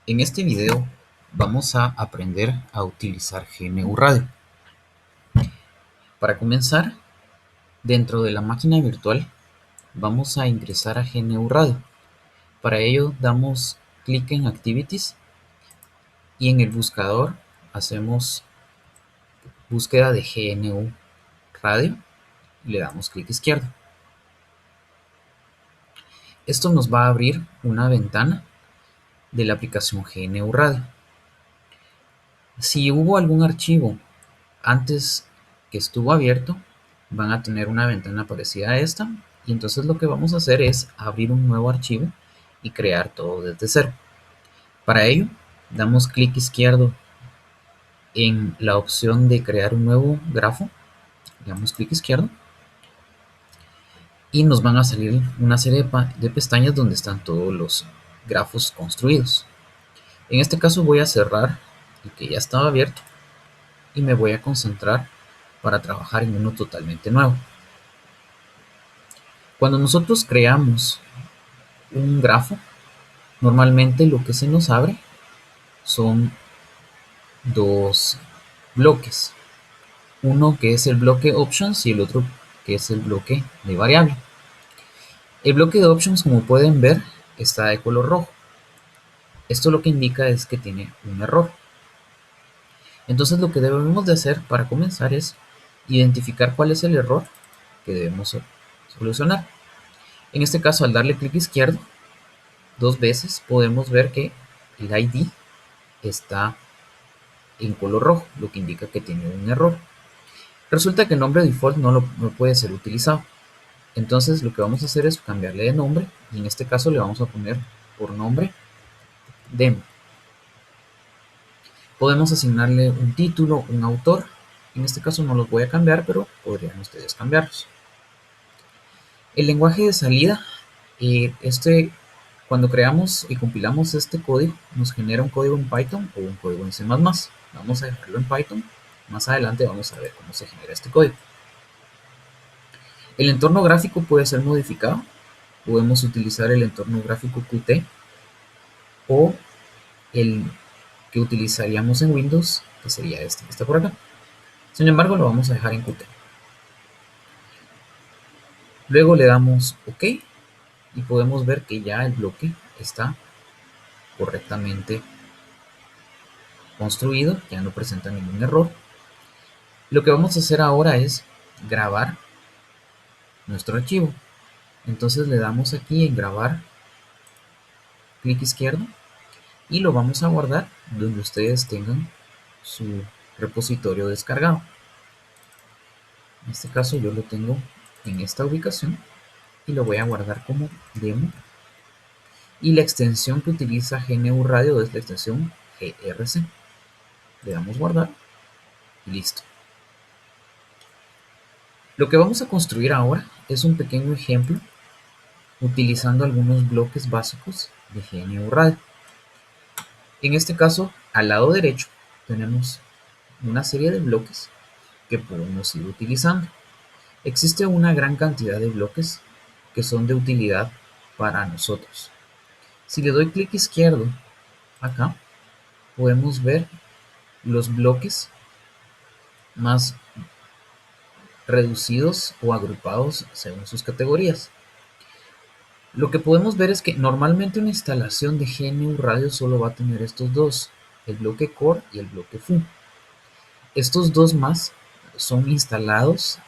En este video vamos a aprender a utilizar GNU Radio. Para comenzar, dentro de la máquina virtual vamos a ingresar a GNU Radio. Para ello damos clic en Activities y en el buscador hacemos búsqueda de GNU Radio y le damos clic izquierdo. Esto nos va a abrir una ventana de la aplicación GNU Radio. Si hubo algún archivo antes que estuvo abierto, van a tener una ventana parecida a esta, y entonces lo que vamos a hacer es abrir un nuevo archivo y crear todo desde cero. Para ello, damos clic izquierdo en la opción de crear un nuevo grafo, le damos clic izquierdo y nos van a salir una serie de pestañas donde están todos los grafos construidos. En este caso voy a cerrar el que ya estaba abierto y me voy a concentrar para trabajar en uno totalmente nuevo. Cuando nosotros creamos un grafo, normalmente lo que se nos abre son dos bloques. Uno que es el bloque Options y el otro que es el bloque de variable. El bloque de Options, como pueden ver, está de color rojo. Esto lo que indica es que tiene un error. Entonces lo que debemos de hacer para comenzar es identificar cuál es el error que debemos solucionar. En este caso, al darle clic izquierdo dos veces, podemos ver que el ID está en color rojo, lo que indica que tiene un error. Resulta que el nombre default no puede ser utilizado. Entonces lo que vamos a hacer es cambiarle de nombre, y en este caso le vamos a poner por nombre demo. Podemos asignarle un título, un autor. En este caso no los voy a cambiar, pero podrían ustedes cambiarlos. El lenguaje de salida, cuando creamos y compilamos este código, nos genera un código en Python o un código en C++. Vamos a dejarlo en Python. Más adelante vamos a ver cómo se genera este código. El entorno gráfico puede ser modificado. Podemos utilizar el entorno gráfico Qt o el que utilizaríamos en Windows, que sería este que está por acá. Sin embargo, lo vamos a dejar en Qt. Luego le damos OK y podemos ver que ya el bloque está correctamente construido, ya no presenta ningún error. Lo que vamos a hacer ahora es grabar nuestro archivo. Entonces le damos aquí en grabar, clic izquierdo, y lo vamos a guardar donde ustedes tengan su repositorio descargado. En este caso yo lo tengo en esta ubicación y lo voy a guardar como demo, y la extensión que utiliza GNU Radio es la extensión grc. Le damos guardar y listo. Lo que vamos a construir ahora es un pequeño ejemplo utilizando algunos bloques básicos de GNU Radio. En este caso, al lado derecho tenemos una serie de bloques que podemos ir utilizando. Existe una gran cantidad de bloques que son de utilidad para nosotros. Si le doy clic izquierdo acá, podemos ver los bloques más reducidos o agrupados según sus categorías. Lo que podemos ver es que normalmente una instalación de GNU Radio solo va a tener estos dos, el bloque core y el bloque foo. Estos dos más son instalados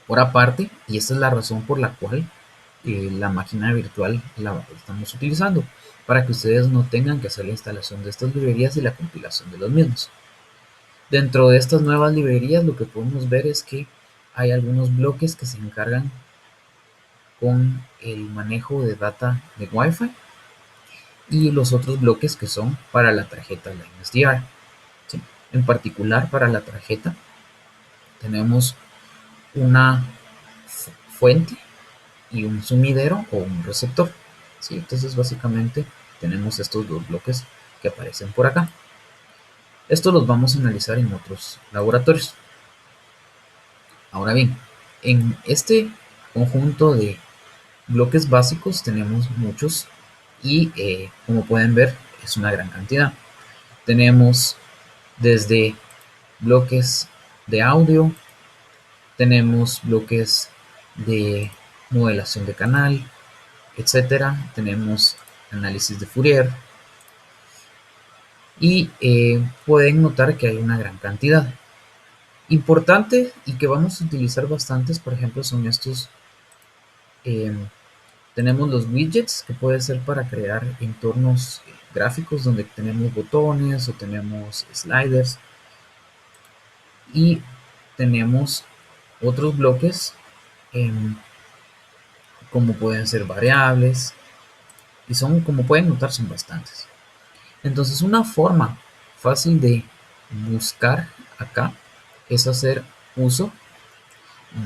por aparte, y esta es la razón por la cual la máquina virtual la estamos utilizando, para que ustedes no tengan que hacer la instalación de estas librerías y la compilación de los mismos. Dentro de estas nuevas librerías lo que podemos ver es que hay algunos bloques que se encargan con el manejo de data de Wi-Fi, y los otros bloques que son para la tarjeta LineSDR. ¿Sí? En particular, para la tarjeta tenemos una fuente y un sumidero o un receptor. ¿Sí? Entonces básicamente tenemos estos dos bloques que aparecen por acá. Estos los vamos a analizar en otros laboratorios. Ahora bien, en este conjunto de bloques básicos tenemos muchos y como pueden ver es una gran cantidad. Tenemos desde bloques de audio, tenemos bloques de modelación de canal, etcétera. Tenemos análisis de Fourier y pueden notar que hay una gran cantidad. Importante y que vamos a utilizar bastantes, por ejemplo, son estos. Tenemos los widgets, que puede ser para crear entornos gráficos donde tenemos botones o tenemos sliders. Y tenemos otros bloques como pueden ser variables. Y son, como pueden notar, son bastantes. Entonces una forma fácil de buscar acá es hacer uso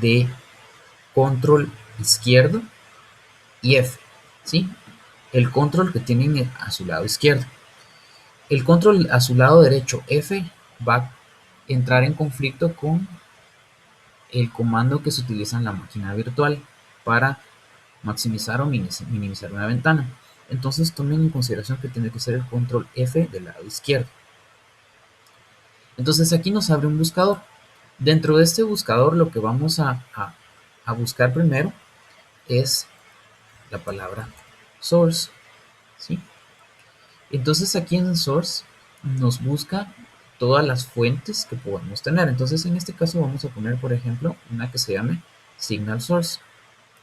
de control izquierdo y F, ¿sí? El control que tienen a su lado izquierdo. El control a su lado derecho, F, va a entrar en conflicto con el comando que se utiliza en la máquina virtual para maximizar o minimizar una ventana. Entonces tomen en consideración que tiene que ser el control F del lado izquierdo. Entonces aquí nos abre un buscador. Dentro de este buscador lo que vamos a buscar primero es la palabra source, ¿sí? Entonces aquí en source nos busca todas las fuentes que podemos tener. Entonces en este caso vamos a poner, por ejemplo, una que se llame signal source,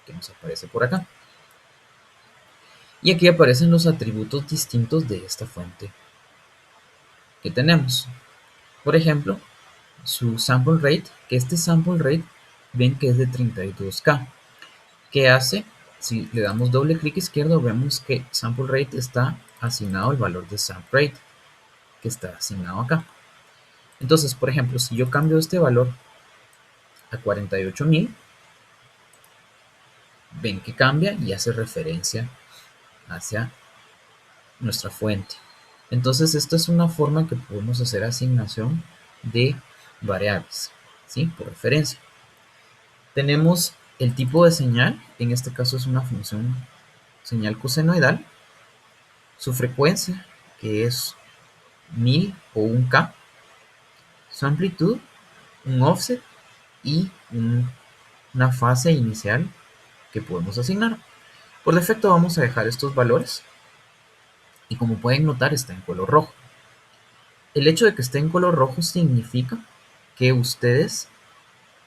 que nos aparece por acá. Y aquí aparecen los atributos distintos de esta fuente que tenemos. Por ejemplo, su sample rate, que este sample rate ven que es de 32K. ¿Qué hace? Si le damos doble clic izquierdo, vemos que sample rate está asignado al valor de sample rate, que está asignado acá. Entonces, por ejemplo, si yo cambio este valor a 48.000, ven que cambia y hace referencia hacia nuestra fuente. Entonces, esta es una forma que podemos hacer asignación de variables, ¿sí? Por referencia. Tenemos el tipo de señal, en este caso es una función señal cosenoidal, su frecuencia, que es 1000 o 1K, su amplitud, un offset y una fase inicial que podemos asignar. Por defecto vamos a dejar estos valores y como pueden notar está en color rojo. El hecho de que esté en color rojo significa que ustedes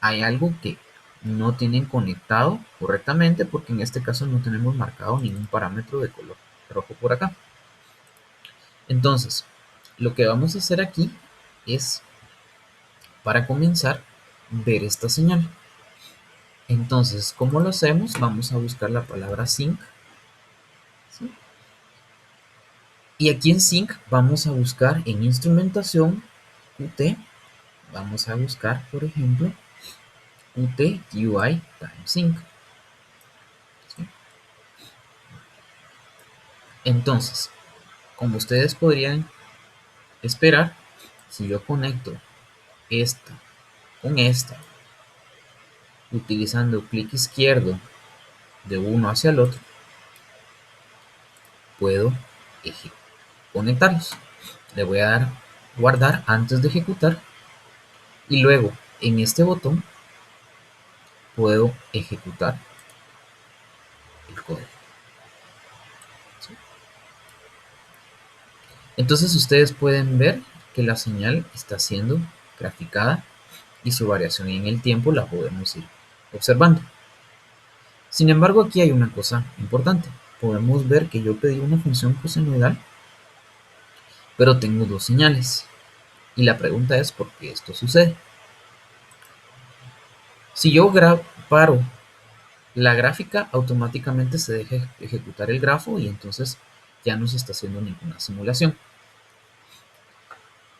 hay algo que no tienen conectado correctamente, porque en este caso no tenemos marcado ningún parámetro de color rojo por acá. Entonces, lo que vamos a hacer aquí es, para comenzar, ver esta señal. Entonces, ¿cómo lo hacemos? Vamos a buscar la palabra sync, ¿sí? Y aquí en sync vamos a buscar en instrumentación Qt, vamos a buscar, por ejemplo, Qt UI Time Sync, ¿sí? Entonces, como ustedes podrían esperar, si yo conecto esta con esta utilizando clic izquierdo de uno hacia el otro, puedo conectarlos. Le voy a dar guardar antes de ejecutar y luego en este botón puedo ejecutar el código. ¿Sí? Entonces ustedes pueden ver que la señal está siendo graficada y su variación en el tiempo la podemos ir observando. Sin embargo, aquí hay una cosa importante. Podemos ver que yo pedí una función cosenoidal, pero tengo dos señales. Y la pregunta es ¿por qué esto sucede? Si yo paro la gráfica, automáticamente se deja ejecutar el grafo y entonces ya no se está haciendo ninguna simulación.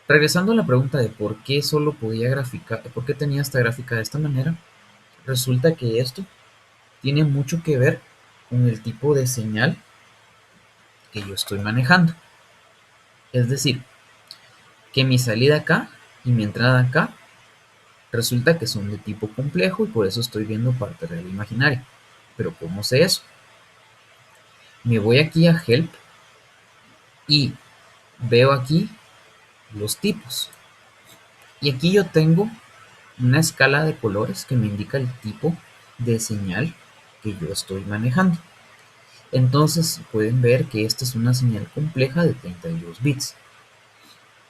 Regresando a la pregunta de por qué solo podía graficar, por qué tenía esta gráfica de esta manera, resulta que esto tiene mucho que ver con el tipo de señal que yo estoy manejando. Es decir, que mi salida acá y mi entrada acá resulta que son de tipo complejo y por eso estoy viendo parte real e imaginaria. Pero ¿cómo sé eso? Me voy aquí a Help y veo aquí los tipos. Y aquí yo tengo una escala de colores que me indica el tipo de señal que yo estoy manejando. Entonces pueden ver que esta es una señal compleja de 32 bits.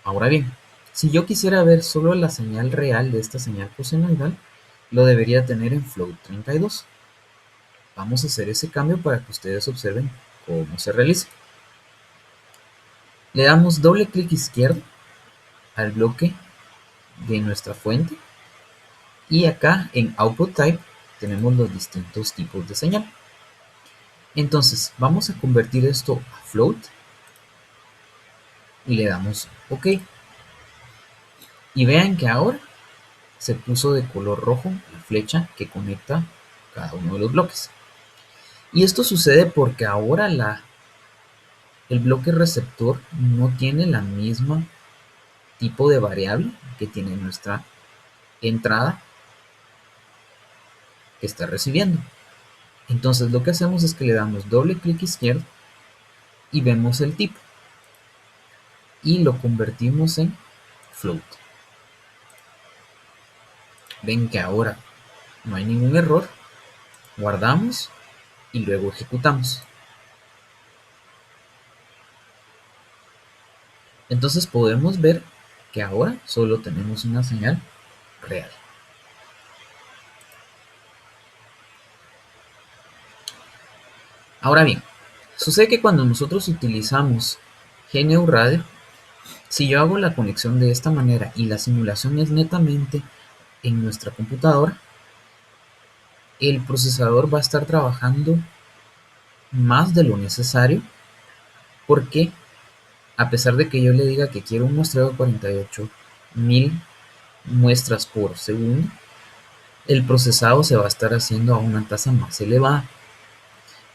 Ahora bien, si yo quisiera ver solo la señal real de esta señal cosenoidal, lo debería tener en float 32. Vamos a hacer ese cambio para que ustedes observen cómo se realiza. Le damos doble clic izquierdo al bloque de nuestra fuente y acá en Output Type tenemos los distintos tipos de señal. Entonces vamos a convertir esto a float y le damos OK. Y vean que ahora se puso de color rojo la flecha que conecta cada uno de los bloques. Y esto sucede porque ahora el bloque receptor no tiene la misma tipo de variable que tiene nuestra entrada que está recibiendo. Entonces lo que hacemos es que le damos doble clic izquierdo y vemos el tipo y lo convertimos en float. Ven que ahora no hay ningún error, guardamos y luego ejecutamos. Entonces podemos ver que ahora solo tenemos una señal real. Ahora bien, sucede que cuando nosotros utilizamos GNU Radio, si yo hago la conexión de esta manera y la simulación es netamente en nuestra computadora, el procesador va a estar trabajando más de lo necesario porque a pesar de que yo le diga que quiero un muestreo de 48.000 muestras por segundo, el procesado se va a estar haciendo a una tasa más elevada.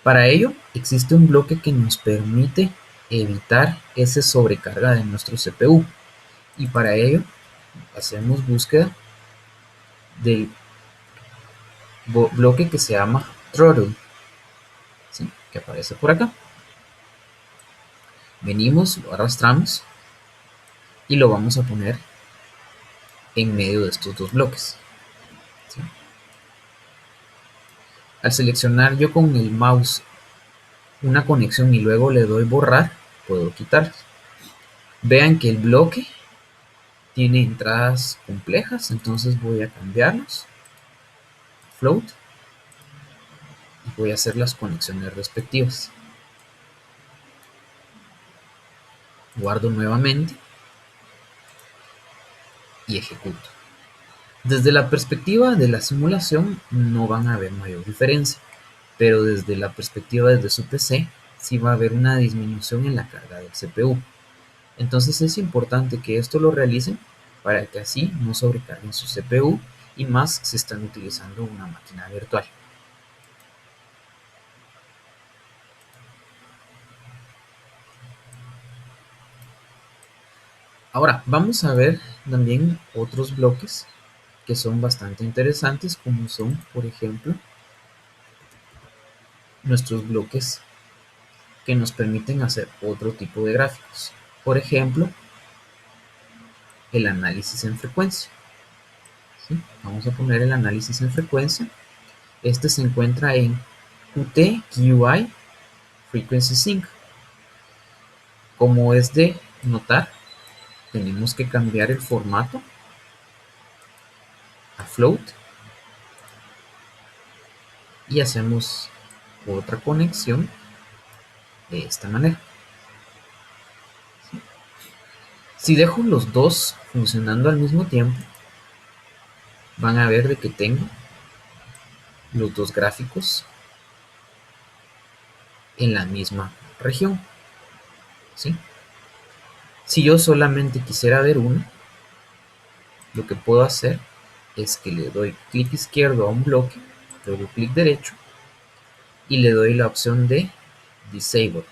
Para ello, existe un bloque que nos permite evitar esa sobrecarga de nuestro CPU. Y para ello, hacemos búsqueda del bloque que se llama throttle, ¿sí? Que aparece por acá. Venimos, lo arrastramos y lo vamos a poner en medio de estos dos bloques, ¿sí? Al seleccionar yo con el mouse una conexión y luego le doy borrar, puedo quitarlas. Vean que el bloque tiene entradas complejas, entonces voy a cambiarlos, float, y voy a hacer las conexiones respectivas. Guardo nuevamente y ejecuto. Desde la perspectiva de la simulación no van a haber mayor diferencia, pero desde la perspectiva desde su PC sí va a haber una disminución en la carga del CPU. Entonces es importante que esto lo realicen para que así no sobrecarguen su CPU y más si están utilizando una máquina virtual. Ahora vamos a ver también otros bloques que son bastante interesantes, como son, por ejemplo, nuestros bloques que nos permiten hacer otro tipo de gráficos. Por ejemplo, el análisis en frecuencia. ¿Sí? Vamos a poner el análisis en frecuencia. Este se encuentra en Qt-QI Frequency Sync. Como es de notar, tenemos que cambiar el formato a float y hacemos otra conexión de esta manera. Si dejo los dos funcionando al mismo tiempo, van a ver de que tengo los dos gráficos en la misma región, ¿sí? Si yo solamente quisiera ver uno, lo que puedo hacer es que le doy clic izquierdo a un bloque, luego clic derecho y le doy la opción de Disable.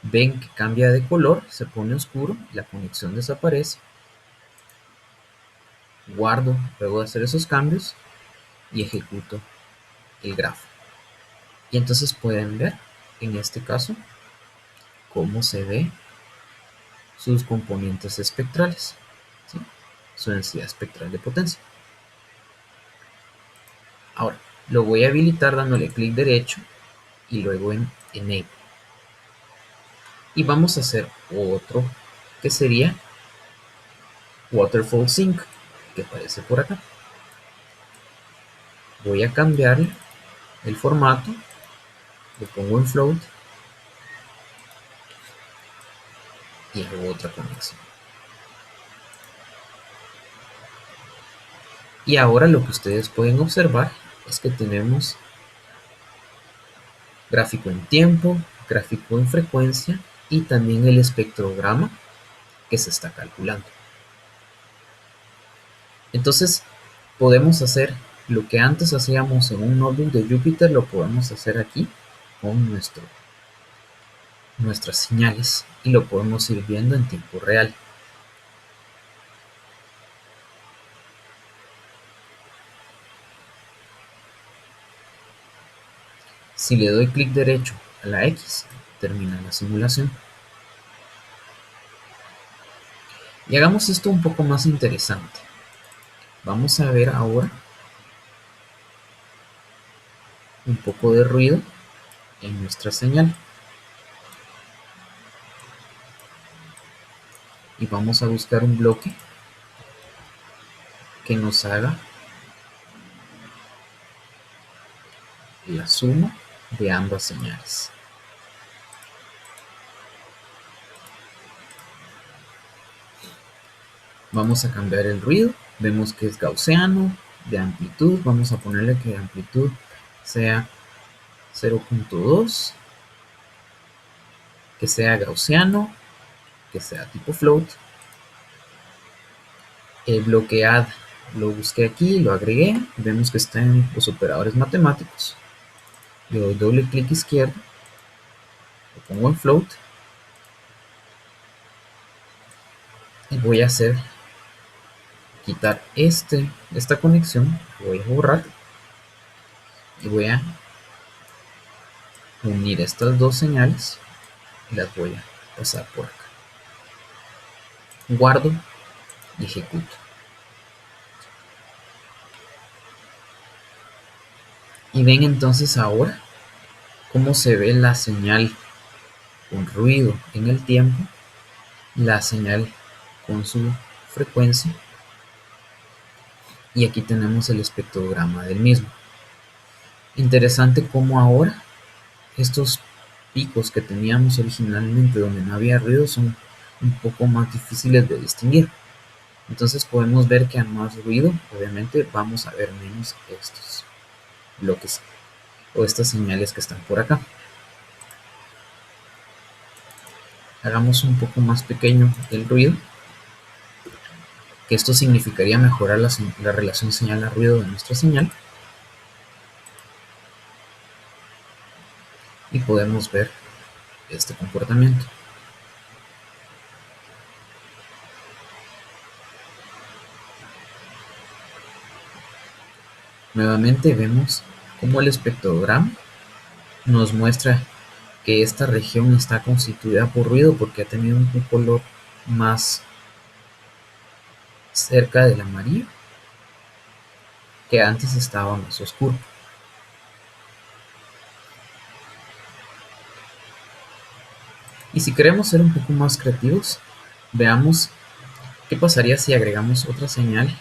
Ven que cambia de color, se pone oscuro, la conexión desaparece. Guardo luego de hacer esos cambios y ejecuto el grafo. Y entonces pueden ver, en este caso, cómo se ve sus componentes espectrales, ¿sí? Su densidad espectral de potencia. Ahora, lo voy a habilitar dándole clic derecho y luego en Enable. Y vamos a hacer otro que sería Waterfall Sync, que aparece por acá. Voy a cambiarle el formato, lo pongo en float y hago otra conexión. Y ahora lo que ustedes pueden observar es que tenemos gráfico en tiempo, gráfico en frecuencia y también el espectrograma que se está calculando. Entonces podemos hacer lo que antes hacíamos en un notebook de Jupyter, lo podemos hacer aquí con nuestras señales y lo podemos ir viendo en tiempo real. Si le doy clic derecho a la X, termina la simulación. Y hagamos esto un poco más interesante. Vamos a ver ahora un poco de ruido en nuestra señal. Y vamos a buscar un bloque que nos haga la suma de ambas señales. Vamos a cambiar el ruido, vemos que es gaussiano, de amplitud, vamos a ponerle que amplitud sea 0.2, que sea gaussiano, que sea tipo float. El bloque add lo busqué aquí, lo agregué, vemos que está en los operadores matemáticos. Le doy doble clic izquierdo, lo pongo en float y voy a quitar esta conexión, voy a borrar y voy a unir estas dos señales y las voy a pasar por acá. Guardo y ejecuto. Y ven entonces ahora cómo se ve la señal con ruido en el tiempo, la señal con su frecuencia, y aquí tenemos el espectrograma del mismo. Interesante cómo ahora estos picos que teníamos originalmente donde no había ruido son un poco más difíciles de distinguir. Entonces podemos ver que a más ruido, obviamente, vamos a ver menos estos bloques o estas señales que están por acá. Hagamos un poco más pequeño el ruido, que esto significaría mejorar la relación señal a ruido de nuestra señal. Y podemos ver este comportamiento. Nuevamente vemos cómo el espectrograma nos muestra que esta región está constituida por ruido porque ha tenido un color más cerca del amarillo, que antes estaba más oscuro. Y si queremos ser un poco más creativos, veamos qué pasaría si agregamos otra señal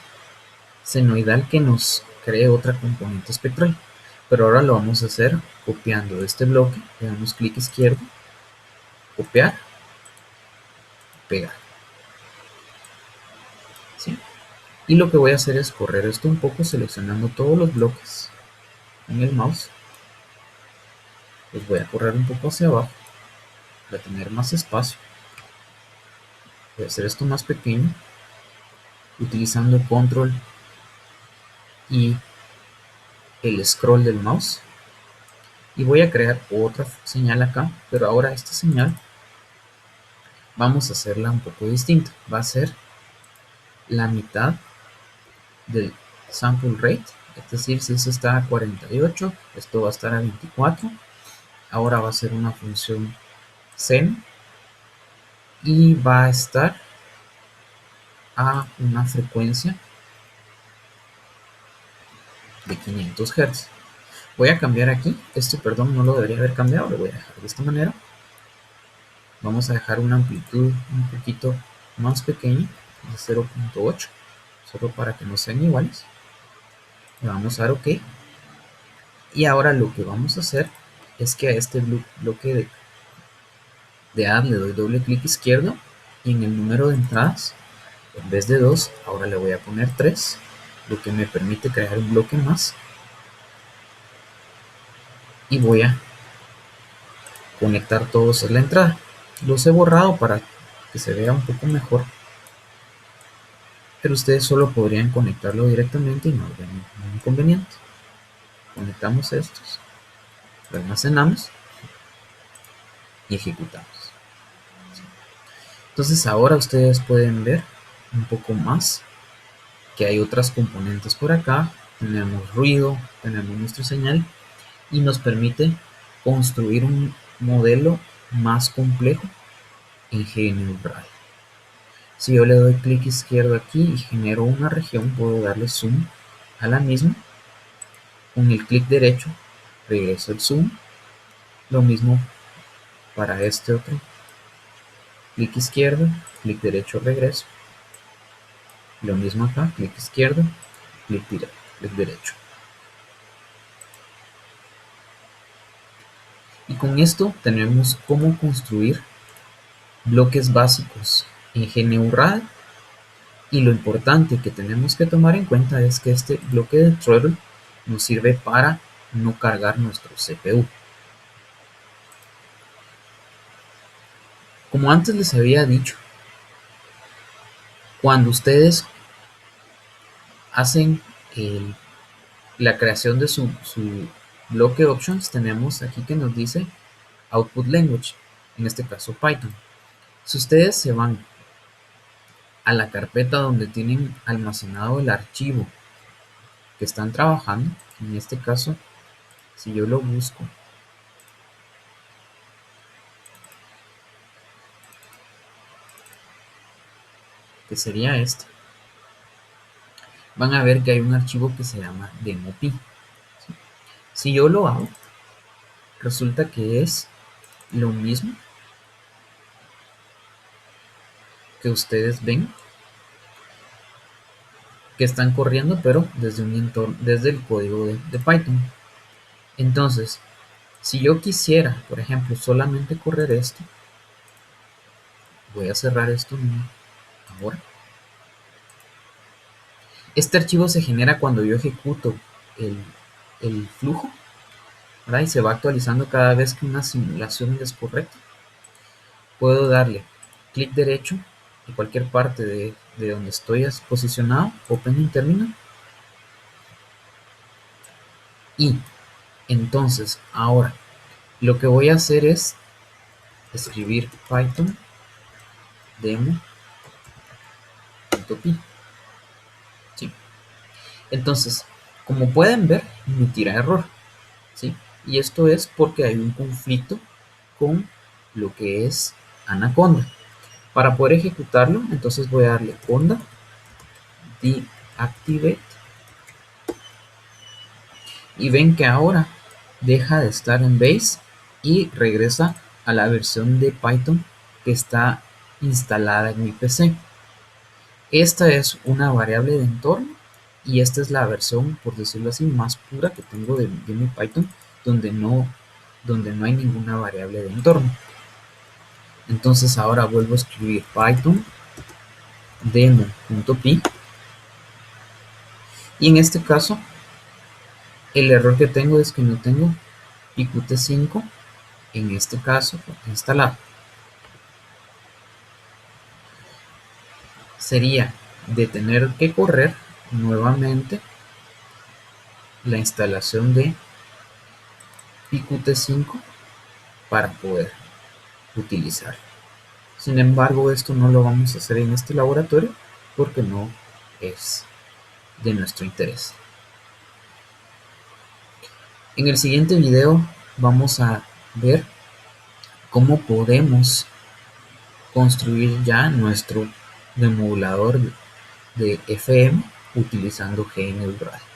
senoidal que nos cree otra componente espectral. Pero ahora lo vamos a hacer copiando este bloque, le damos clic izquierdo, copiar, pegar. ¿Sí? Y lo que voy a hacer es correr esto un poco seleccionando todos los bloques en el mouse. Los voy a correr un poco hacia abajo para tener más espacio. Voy a hacer esto más pequeño utilizando control y el scroll del mouse. Y voy a crear otra señal acá, pero ahora esta señal vamos a hacerla un poco distinta. Va a ser la mitad del sample rate, es decir, si esto está a 48, esto va a estar a 24 ahora va a ser una función sen y va a estar a una frecuencia de 500 Hz. Voy a cambiar aquí, perdón, no lo debería haber cambiado, lo voy a dejar de esta manera. Vamos a dejar una amplitud un poquito más pequeña, de 0.8, solo para que no sean iguales. Le vamos a dar OK. Y ahora lo que vamos a hacer es que a este bloque de add le doy doble clic izquierdo y en el número de entradas, en vez de 2, ahora le voy a poner 3, lo que me permite crear un bloque más. Y voy a conectar todos en la entrada. Los he borrado para que se vea un poco mejor, pero ustedes solo podrían conectarlo directamente y no habría ningún inconveniente. Conectamos estos, lo almacenamos y ejecutamos. Entonces ahora ustedes pueden ver un poco más que hay otras componentes por acá. Tenemos ruido, tenemos nuestra señal y nos permite construir un modelo más complejo en GNU Radio. Si yo le doy clic izquierdo aquí y genero una región, puedo darle zoom a la misma. Con el clic derecho regreso el zoom. Lo mismo para este otro. Clic izquierdo, clic derecho, regreso. Lo mismo acá, clic izquierdo, clic derecho. Y con esto tenemos cómo construir bloques básicos en GNU Radio. Y lo importante que tenemos que tomar en cuenta es que este bloque de throttle nos sirve para no cargar nuestro CPU. Como antes les había dicho, cuando ustedes hacen la creación de su bloque options, tenemos aquí que nos dice output language, en este caso Python. Si ustedes se van a la carpeta donde tienen almacenado el archivo que están trabajando, en este caso, si yo lo busco, que sería este, van a ver que hay un archivo que se llama demo.py. Si yo lo hago, resulta que es lo mismo que ustedes ven que están corriendo, pero desde un entorno, desde el código de Python. Entonces, si yo quisiera, por ejemplo, solamente correr esto, voy a cerrar esto ahora. Este archivo se genera cuando yo ejecuto el flujo, ¿verdad? Y se va actualizando cada vez que una simulación es correcta. Puedo darle clic derecho en cualquier parte de donde estoy posicionado, Open in Terminal. Y entonces ahora lo que voy a hacer es escribir Python demo.py. ¿Sí? Entonces, como pueden ver, me tira error. ¿Sí? Y esto es porque hay un conflicto con lo que es Anaconda. Para poder ejecutarlo, entonces voy a darle conda deactivate y ven que ahora deja de estar en base y regresa a la versión de Python que está instalada en mi PC. Esta es una variable de entorno y esta es la versión, por decirlo así, más pura que tengo de mi Python, donde no hay ninguna variable de entorno. Entonces ahora vuelvo a escribir Python demo.py y en este caso el error que tengo es que no tengo PQT5 en este caso instalado. Sería de tener que correr nuevamente la instalación de PQT5 para poder utilizarlo. Sin embargo, esto no lo vamos a hacer en este laboratorio porque no es de nuestro interés. En el siguiente video vamos a ver cómo podemos construir ya nuestro demodulador de FM utilizando GNU Radio.